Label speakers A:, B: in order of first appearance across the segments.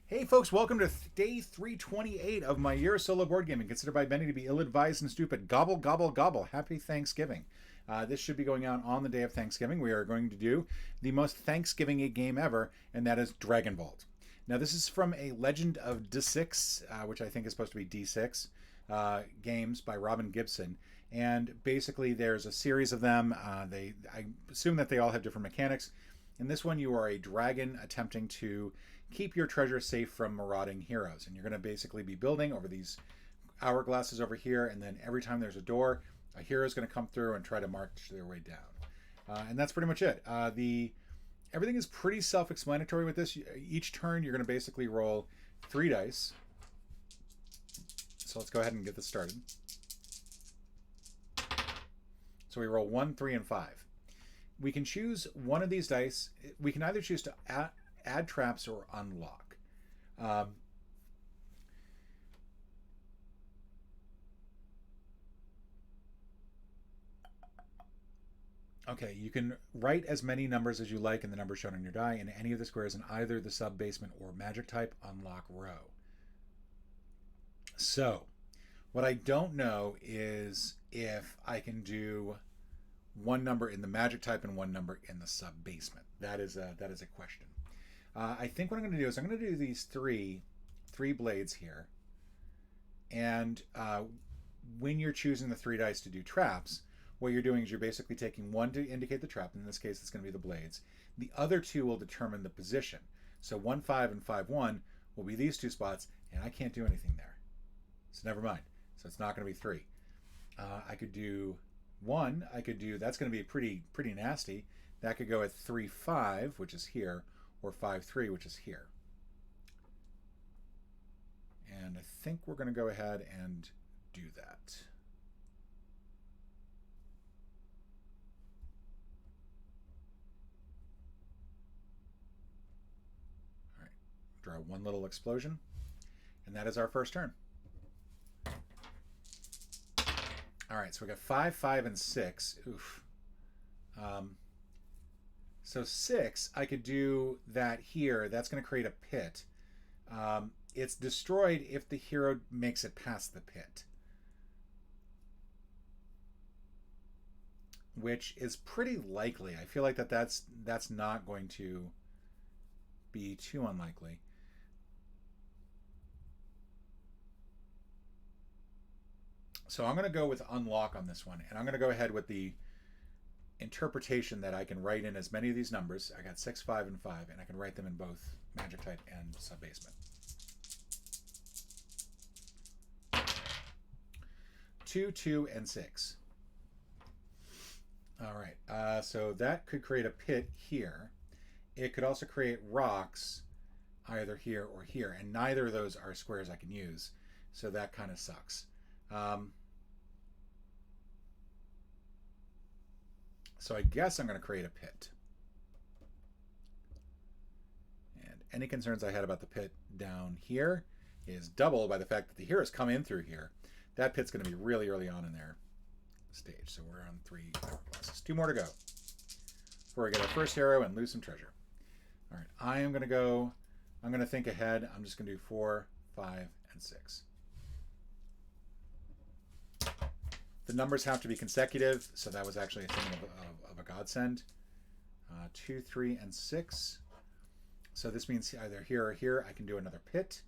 A: Hey folks, welcome to day 328 of my year of solo board gaming, considered by many to be ill-advised and stupid. Gobble, gobble, gobble. Happy Thanksgiving. This should be going out on the day of Thanksgiving. We are going to do the most Thanksgiving game ever, and that is Dragon Vault. Now, this is from a Legend of D6, which I think is supposed to be D6, games by Robin Gibson. And basically, there's a series of them. I assume that they all have different mechanics. In this one, you are a dragon attempting to keep your treasure safe from marauding heroes. And you're going to basically be building over these hourglasses over here, and then every time there's a door, a hero is going to come through and try to march their way down. And that's pretty much it. Everything is pretty self-explanatory with this. Each turn, you're going to basically roll 3 dice. So let's go ahead and get this started. So we roll 1, 3, and 5. We can choose one of these dice. We can either choose to add traps or unlock. Okay, you can write as many numbers as you like in the numbers shown on your die in any of the squares in either the sub, basement, or magic type unlock row. So, what I don't know is if I can do one number in the magic type and one number in the sub basement. That is a question. I think what I'm going to do is I'm going to do these three blades here, and when you're choosing the 3 dice to do traps, what you're doing is you're basically taking one to indicate the trap. In this case, it's going to be the blades. The other 2 will determine the position. So 1, 5 and 5, 1 will be these 2 spots, and I can't do anything there. So never mind. So it's not going to be 3. I could do 1. I could do, that's going to be pretty nasty. That could go at 3, 5, which is here, or 5, 3, which is here. And I think we're going to go ahead and do that. All right, draw one little explosion, and that is our first turn. All right, so we got 5, 5, and 6. Oof. So 6, I could do that here. That's going to create a pit. It's destroyed if the hero makes it past the pit, which is pretty likely. I feel like that's not going to be too unlikely. So I'm going to go with unlock on this one, and I'm going to go ahead with the interpretation that I can write in as many of these numbers. I got 6, 5, and 5, and I can write them in both magic type and sub basement. 2, 2, and 6. All right, so that could create a pit here. It could also create rocks either here or here, and neither of those are squares I can use, so that kind of sucks. So I guess I'm going to create a pit. And any concerns I had about the pit down here is doubled by the fact that the heroes come in through here. That pit's going to be really early on in their stage. So we're on 3 hourglasses. 2 more to go before we get our first hero and lose some treasure. All right, I'm going to think ahead. I'm just going to do 4, 5, and 6. The numbers have to be consecutive, so that was actually a thing of a godsend. 2, 3, and 6. So this means either here or here I can do another pit.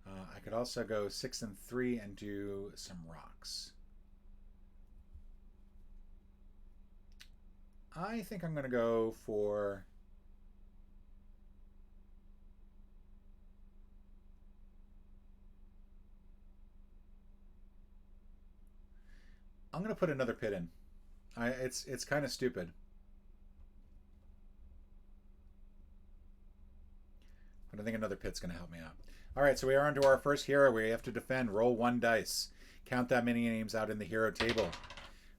A: I could also go 6 and 3 and do some rocks. I think I'm going to go for... I'm going to put another pit in. It's kind of stupid. But I think another pit's going to help me out. All right, so we are on to our first hero. We have to defend. Roll 1 dice. Count that many names out in the hero table.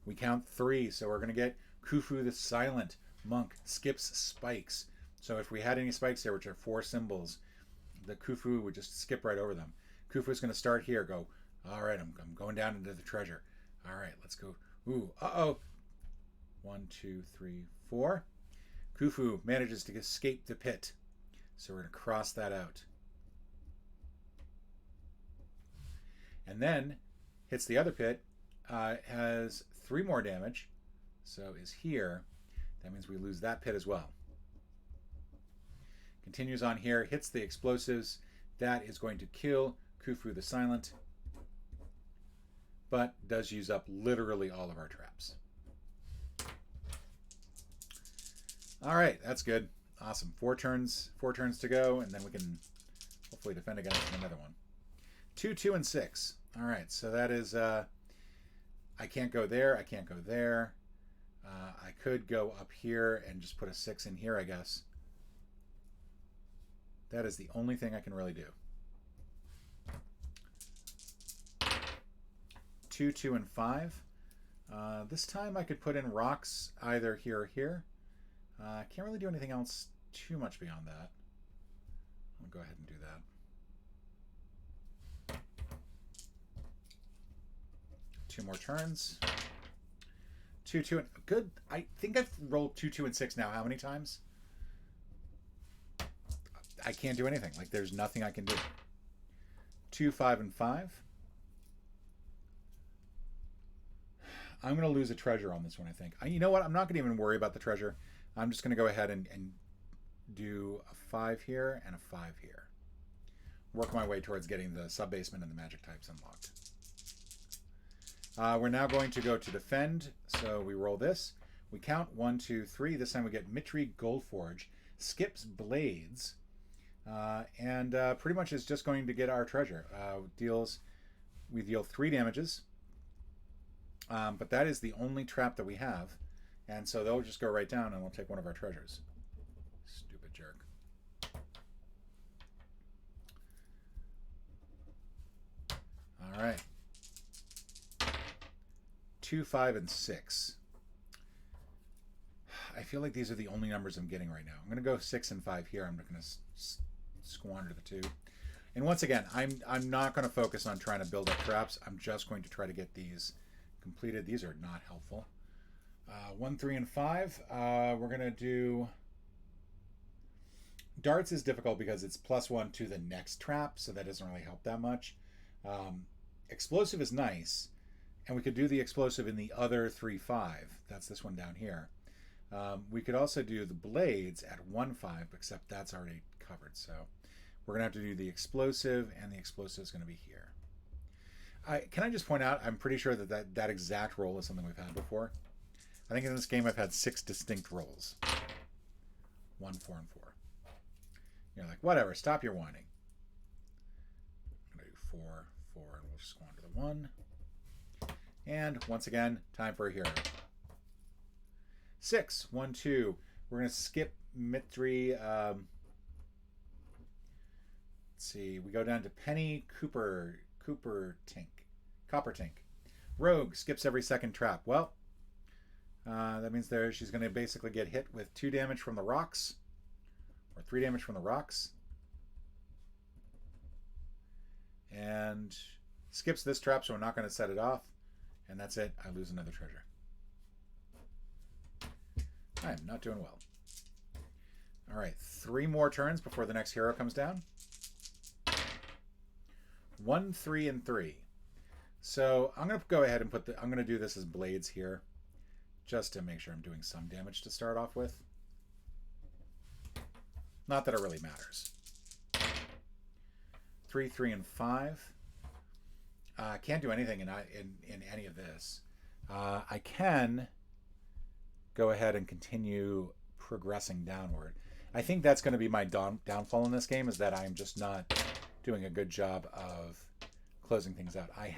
A: We count 3, so we're going to get Khufu the Silent. Monk skips spikes. So if we had any spikes there, which are 4 symbols, the Khufu would just skip right over them. Khufu is going to start here. Go, all right, I'm going down into the treasure. All right, let's go. Ooh, uh-oh. 1, 2, 3, 4. Khufu manages to escape the pit. So we're going to cross that out. and then hits the other pit, has 3 more damage, so is here. That means we lose that pit as well. Continues on here, hits the explosives. That is going to kill Khufu the Silent, but does use up literally all of our traps. All right, that's good. Awesome. 4 turns to go, and then we can hopefully defend against another one. 2, 2, and 6. All right, so that is, I can't go there. I can't go there. I could go up here and just put a 6 in here, I guess. That is the only thing I can really do. 2, 2, and 5. This time I could put in rocks either here or here. Can't really do anything else too much beyond that. I'll go ahead and do that. 2 more turns. 2, 2, and good. I think I've rolled 2, 2, and 6 now. How many times? I can't do anything. Like, there's nothing I can do. 2, 5, and 5. I'm going to lose a treasure on this one, I think. You know what? I'm not going to even worry about the treasure. I'm just going to go ahead and do a 5 here and a 5 here. Work my way towards getting the sub-basement and the magic types unlocked. We're now going to go to defend. So we roll this. We count 1, 2, 3. This time we get Mitri Goldforge. Skips Blades. And pretty much is just going to get our treasure. We deal 3 damages. But that is the only trap that we have. And so they'll just go right down and we'll take one of our treasures. Stupid jerk. All right. 2, 5, and 6. I feel like these are the only numbers I'm getting right now. I'm going to go 6 and 5 here. I'm not going to squander the 2. And once again, I'm not going to focus on trying to build up traps. I'm just going to try to get these completed. These are not helpful. 1, 3, and 5. We're going to do... Darts is difficult because it's +1 to the next trap, so that doesn't really help that much. Explosive is nice, and we could do the explosive in the other 3, 5. That's this one down here. We could also do the blades at 1, 5, except that's already covered. So we're going to have to do the explosive, and the explosive is going to be here. Can I just point out, I'm pretty sure that exact roll is something we've had before. I think in this game I've had 6 distinct rolls. 1, 4, and 4. You're like, whatever, stop your whining. I'm going to do 4, 4, and we'll just go on to the 1. And once again, time for a hero. 6, 1, 2. We're going to skip Mitri. Let's see. We go down to Penny Coppertink. Rogue skips every second trap. Well, that means she's going to basically get hit with 2 damage from the rocks, or 3 damage from the rocks, and skips this trap, so we're not going to set it off, and that's it. I lose another treasure. I am not doing well. All right, 3 more turns before the next hero comes down. 1, 3, and 3. So I'm going to go ahead and I'm going to do this as blades here, just to make sure I'm doing some damage to start off with. Not that it really matters. 3, 3, and 5. Can't do anything in any of this. I can go ahead and continue progressing downward. I think that's going to be my downfall in this game, is that I'm just not doing a good job of closing things out. I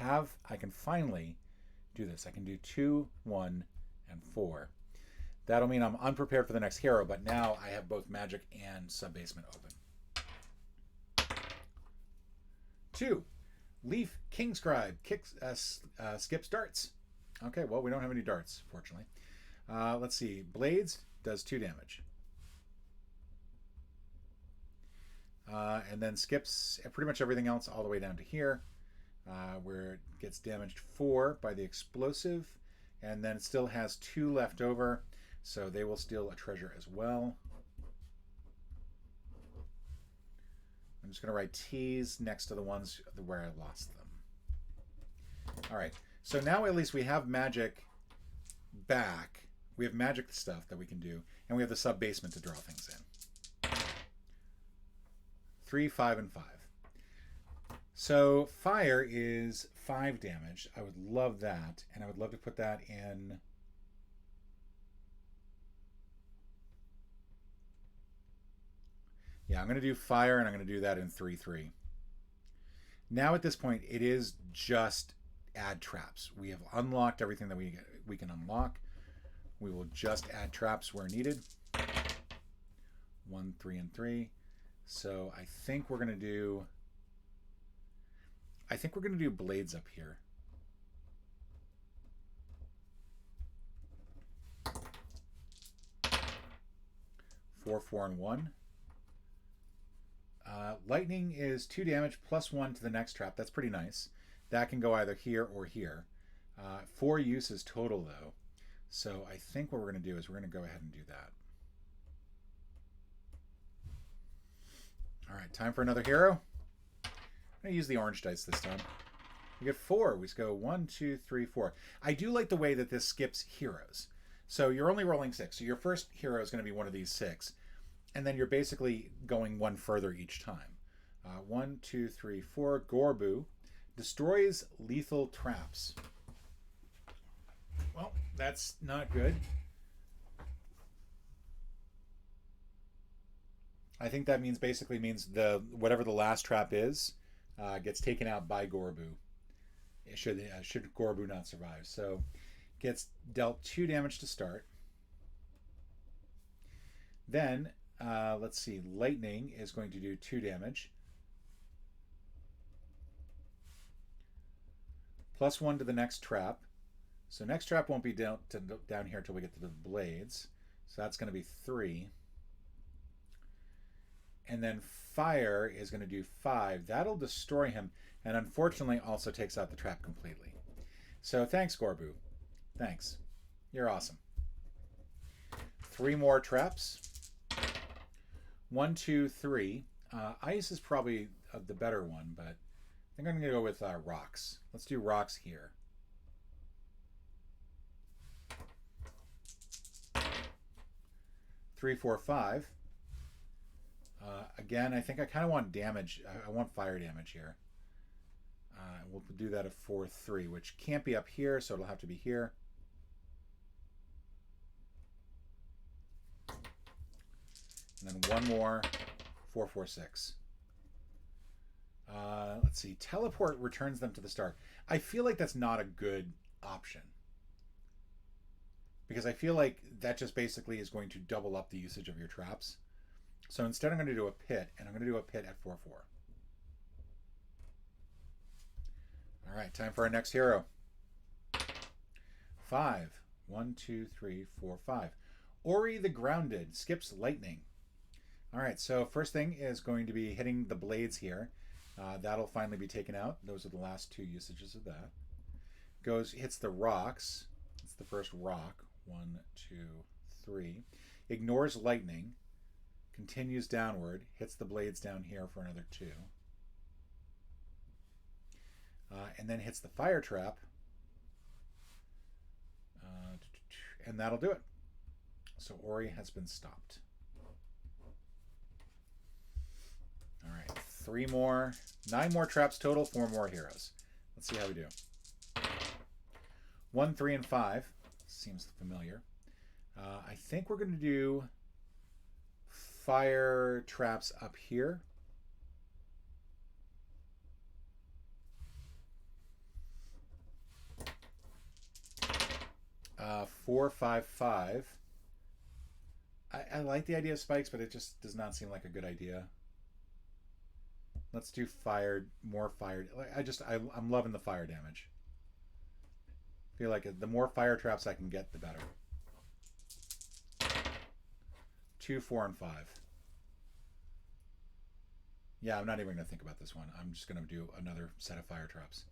A: can finally do this. I can do 2, 1, and 4. That'll mean I'm unprepared for the next hero, but now I have both magic and sub-basement open. 2. Leaf Kingscribe skips darts. Okay, well, we don't have any darts, fortunately. Let's see. Blades does 2 damage. And then skips pretty much everything else all the way down to here, where it gets damaged 4 by the explosive, and then it still has 2 left over, so they will steal a treasure as well. I'm just going to write T's next to the ones where I lost them. All right. So now at least we have magic back. We have magic stuff that we can do, and we have the sub basement to draw things in. 3, 5, and 5. So fire is 5 damage. I would love that, and I would love to put that in. Yeah, I'm going to do fire, and I'm going to do that in 3, 3. Now at this point, it is just add traps. We have unlocked everything that we can unlock. We will just add traps where needed. 1, 3, and 3. So I think we're going to do. I think we're going to do blades up here. Four, 4, and 1. Lightning is 2 damage plus 1 to the next trap. That's pretty nice. That can go either here or here. 4 uses total, though. So I think what we're going to do is we're going to go ahead and do that. All right, time for another hero. I'm going to use the orange dice this time. We get 4. We go 1, 2, 3, 4. I do like the way that this skips heroes. So you're only rolling 6. So your first hero is going to be one of these 6. And then you're basically going one further each time. 1, 2, 3, 4. Gorbu destroys lethal traps. Well, that's not good. I think that basically means whatever the last trap is gets taken out by Gorbu. Should Gorbu not survive. So gets dealt 2 damage to start. Then let's see, lightning is going to do 2 damage. Plus 1 to the next trap. So next trap won't be down here until we get to the blades. So that's going to be 3. And then fire is going to do 5. That'll destroy him, and unfortunately also takes out the trap completely. So thanks, Gorbu. Thanks. You're awesome. 3 more traps. 1, 2, 3. Ice is probably the better one, but I think I'm going to go with rocks. Let's do rocks here. Three, 4, 5. Again, I think I kind of want damage. I want fire damage here. We'll do that at 4, 3, which can't be up here, so it'll have to be here. And then 1 more, 4, 4, 6. Let's see. Teleport returns them to the start. I feel like that's not a good option. Because I feel like that just basically is going to double up the usage of your traps. So instead I'm going to do a pit, and I'm going to do a pit at 4, 4. All right, time for our next hero. 5. 1, 2, 3, 4, 5. Ori the Grounded skips lightning. All right, so first thing is going to be hitting the blades here. That'll finally be taken out. Those are the last 2 usages of that. Hits the rocks. It's the first rock. 1, 2, 3. Ignores lightning. Continues downward. Hits the blades down here for another 2. And then hits the fire trap. And that'll do it. So Ori has been stopped. All right, 3 more. 9 more traps total, 4 more heroes. Let's see how we do. 1, 3, and 5. Seems familiar. I think we're going to do fire traps up here. Uh, 4, 5, 5. I like the idea of spikes, but it just does not seem like a good idea. Let's do fired, more fired. I'm loving the fire damage. I feel like the more fire traps I can get, the better. 2, 4, and 5. Yeah, I'm not even going to think about this one. I'm just going to do another set of fire traps.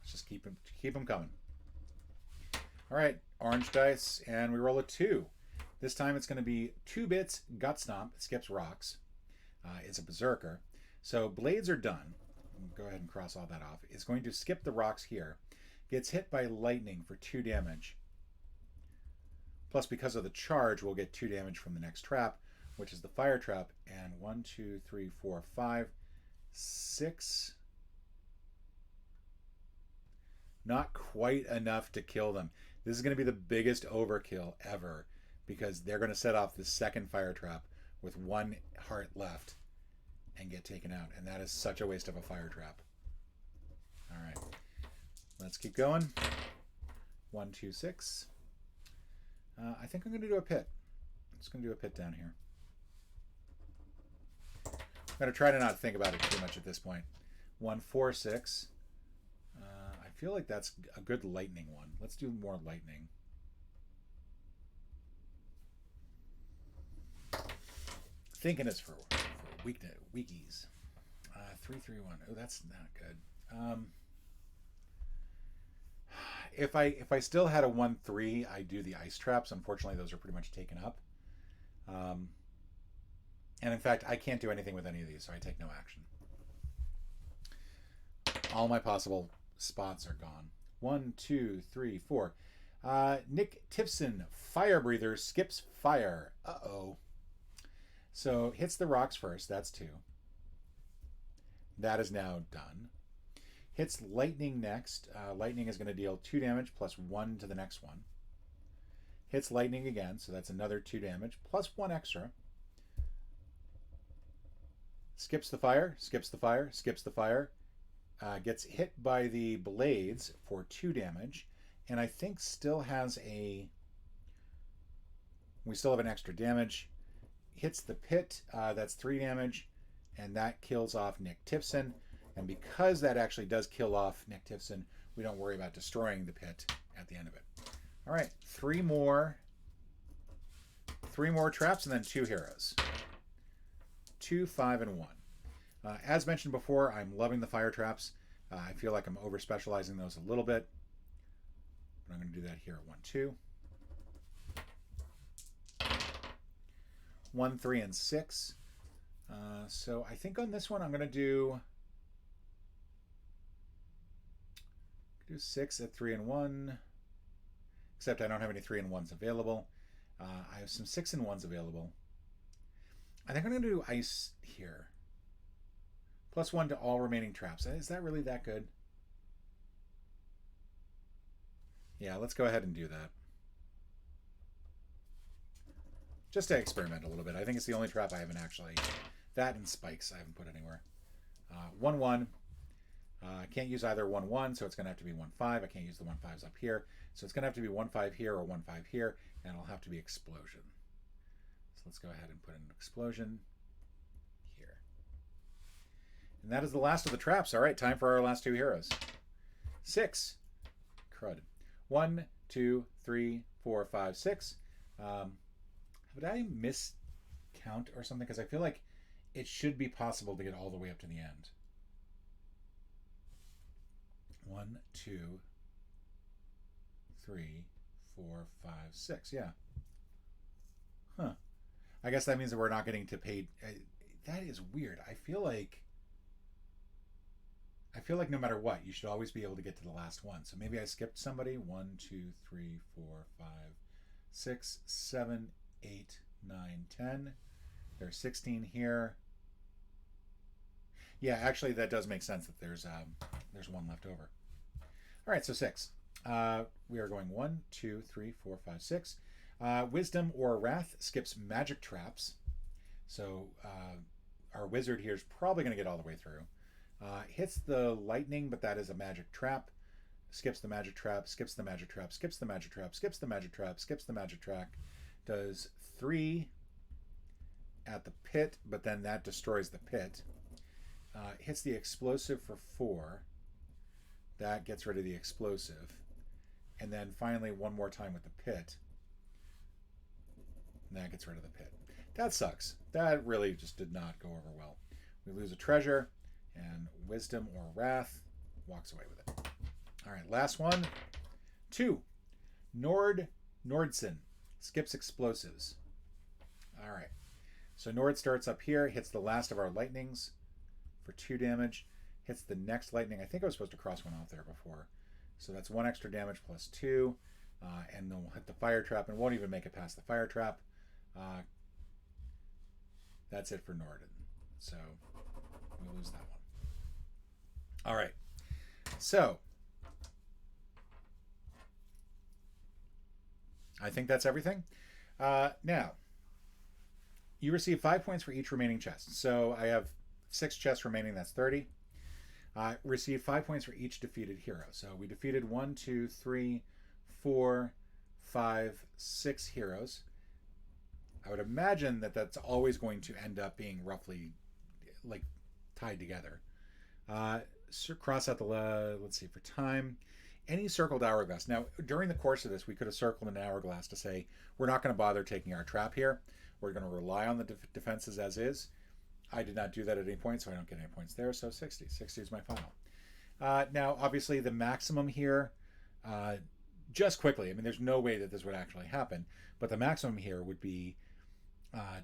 A: Let's just keep them coming. All right, orange dice, and we roll a 2. This time it's going to be 2 bits, Gut Stomp. It skips rocks. It's a berserker. So blades are done. Go ahead and cross all that off. It's going to skip the rocks here. Gets hit by lightning for 2 damage. Plus, because of the charge, we'll get 2 damage from the next trap, which is the fire trap. And 1, 2, 3, 4, 5, 6. Not quite enough to kill them. This is going to be the biggest overkill ever because they're going to set off the second fire trap with 1 heart left and get taken out. And that is such a waste of a fire trap. All right. Let's keep going. 1, 2, 6. I think I'm going to do a pit. I'm just going to do a pit down here. I'm going to try to not think about it too much at this point. 1, 4, 6. I feel like that's a good lightning one. Let's do more lightning. Thinking it's for weekies. 3, 3, 1. Oh, that's not good. If I still had a 1, 3, I'd do the ice traps. Unfortunately, those are pretty much taken up. And in fact, I can't do anything with any of these, so I take no action. All my possible spots are gone. 1, 2, 3, 4. Nick Tifson, Fire Breather, skips fire. Uh-oh. So hits the rocks first. That's 2. That is now done. Hits lightning next. Lightning is going to deal 2 damage plus 1 to the next one. Hits lightning again, so that's another 2 damage plus 1 extra. Skips the fire, skips the fire, skips the fire. Gets hit by the blades for 2 damage. And I think still has a... We still have an extra damage. Hits the pit. That's 3 damage. And that kills off Nick Tifson. And because that actually does kill off Nick Tifson, we don't worry about destroying the pit at the end of it. All right, 3 more traps and then 2 heroes. 2, 5, and 1. As mentioned before, I'm loving the fire traps. I feel like I'm over specializing those a little bit. But I'm going to do that here at 1, 2. 1, 3, and 6. So I think on this one I'm going to do 6 at 3 and 1. Except I don't have any 3 and 1s available. I have some 6 and 1s available. I think I'm going to do ice here. Plus 1 to all remaining traps. Is that really that good? Yeah, let's go ahead and do that. Just to experiment a little bit. I think it's the only trap I haven't actually... That and spikes I haven't put anywhere. 1, 1. I can't use either 1, 1, so it's going to have to be 1, 5. I can't use the 1, 5s up here. So it's going to have to be 1, 5 here or 1, 5 here, and it'll have to be explosion. So let's go ahead and put in an explosion here. And that is the last of the traps. All right, time for our last 2 heroes. 6. Crud. 1, 2, 3, 4, 5, 6. Would I miscount or something? Because I feel like it should be possible to get all the way up to the end. 1, 2, 3, 4, 5, 6. Yeah. Huh. I guess that means that we're not getting to paid. That is weird. I feel like no matter what, you should always be able to get to the last one. So maybe I skipped somebody. 1, 2, 3, 4, 5, 6, 7, 8, 9, 10. There's 16 here. Yeah, actually, that does make sense that there's 1 left over. All right, so 6. We are going 1, 2, 3, 4, 5, 6. Wisdom or Wrath skips magic traps. So our wizard here is probably going to get all the way through. Hits the lightning, but that is a magic trap. Skips the magic trap, skips the magic trap, skips the magic trap, skips the magic trap, skips the magic trap. Does 3 at the pit, but then that destroys the pit. Hits the explosive for 4. That gets rid of the explosive. And then finally, one more time with the pit. And that gets rid of the pit. That sucks. That really just did not go over well. We lose a treasure, and Wisdom or Wrath walks away with it. All right, last one. 2. Nordson skips explosives. All right. So Nord starts up here, hits the last of our lightnings for 2 damage. Hits the next lightning. I think I was supposed to cross one off there before. So that's 1 extra damage plus 2. And then we'll hit the fire trap and won't even make it past the fire trap. That's it for Norden. So we lose that one. All right. So I think that's everything. Now, you receive 5 points for each remaining chest. So I have 6 chests remaining. That's 30. Receive 5 points for each defeated hero. So we defeated 1, 2, 3, 4, 5, 6 heroes. I would imagine that that's always going to end up being roughly like tied together. Cross out the let's see, for time. Any circled hourglass. Now, during the course of this, we could have circled an hourglass to say we're not going to bother taking our trap here. We're going to rely on the defenses as is. I did not do that at any point, so I don't get any points there. So 60. 60 is my final. Now, obviously, the maximum here, just quickly, I mean, there's no way that this would actually happen, but the maximum here would be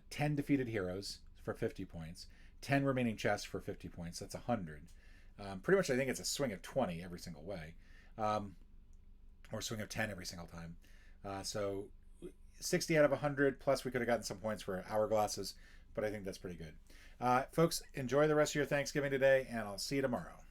A: 10 defeated heroes for 50 points, 10 remaining chests for 50 points. That's 100. Pretty much, I think it's a swing of 20 every single way, or swing of 10 every single time. So 60 out of 100, plus we could have gotten some points for hourglasses, but I think that's pretty good. Folks, enjoy the rest of your Thanksgiving today, and I'll see you tomorrow.